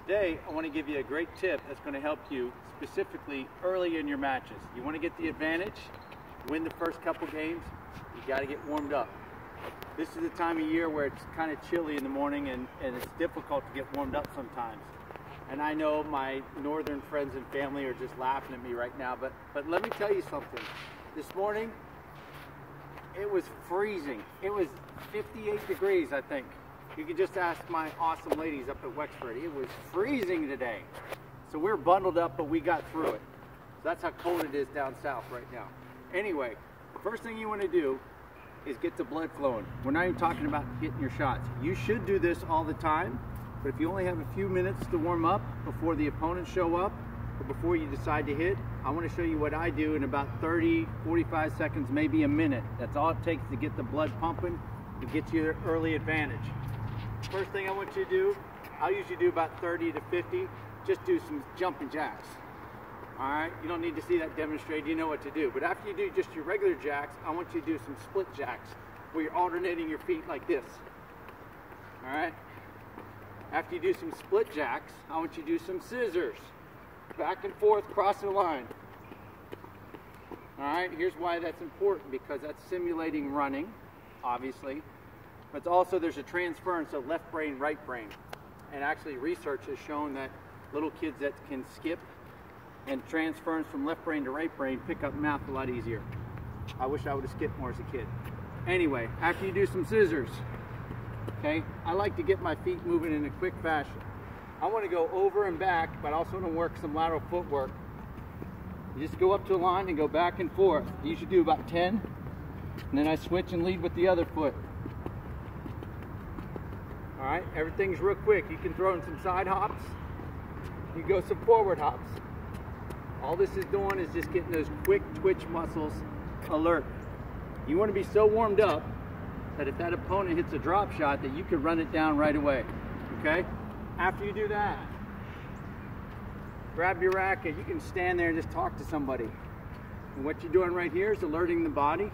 Today, I want to give you a great tip that's going to help you specifically early in your matches. You want to get the advantage, win the first couple games, you got to get warmed up. This is the time of year where it's kind of chilly in the morning and it's difficult to get warmed up sometimes. And I know my northern friends and family are just laughing at me right now, but let me tell you something. This morning, it was freezing. It was 58 degrees, I think. You can just ask my awesome ladies up at Wexford. It was freezing today. So we're bundled up, but we got through it. So that's how cold it is down south right now. Anyway, the first thing you want to do is get the blood flowing. We're not even talking about getting your shots. You should do this all the time, but if you only have a few minutes to warm up before the opponents show up, or before you decide to hit, I want to show you what I do in about 30, 45 seconds, maybe a minute. That's all it takes to get the blood pumping and get you an early advantage. First thing I want you to do, I'll usually do about 30 to 50, just do some jumping jacks. All right, you don't need to see that demonstrated, you know what to do. But after you do just your regular jacks, I want you to do some split jacks, where you're alternating your feet like this. All right, after you do some split jacks, I want you to do some scissors. Back and forth, crossing the line. All right, here's why that's important, because that's simulating running, obviously. But also there's a transference of left brain, right brain. And actually research has shown that little kids that can skip and transference from left brain to right brain pick up math a lot easier. I wish I would have skipped more as a kid. Anyway, after you do some scissors, okay, I like to get my feet moving in a quick fashion. I want to go over and back, but I also want to work some lateral footwork. You just go up to a line and go back and forth. You should do about 10, and then I switch and lead with the other foot. All right, everything's real quick. You can throw in some side hops. You can go some forward hops. All this is doing is just getting those quick twitch muscles alert. You want to be so warmed up that if that opponent hits a drop shot, that you can run it down right away, okay? After you do that, grab your racket. You can stand there and just talk to somebody. And what you're doing right here is alerting the body,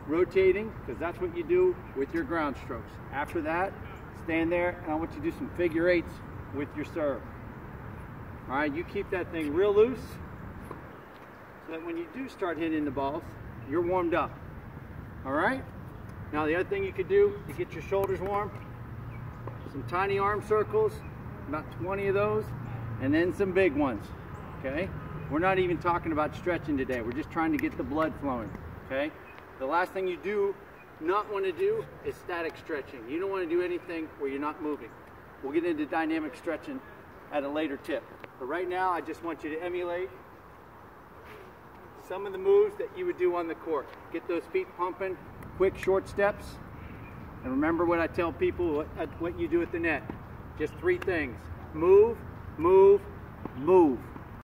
rotating, because that's what you do with your ground strokes. After that, stand there, and I want you to do some figure eights with your serve. All right, you keep that thing real loose so that when you do start hitting the balls, you're warmed up. All right? Now the other thing you could do to get your shoulders warm, some tiny arm circles, about 20 of those, and then some big ones, okay? We're not even talking about stretching today. We're just trying to get the blood flowing, okay? The last thing you do not want to do is static stretching. You don't want to do anything where you're not moving. We'll get into dynamic stretching at a later tip. But right now, I just want you to emulate some of the moves that you would do on the court. Get those feet pumping, quick short steps. And remember what I tell people, what you do at the net. Just 3 things. Move, move, move.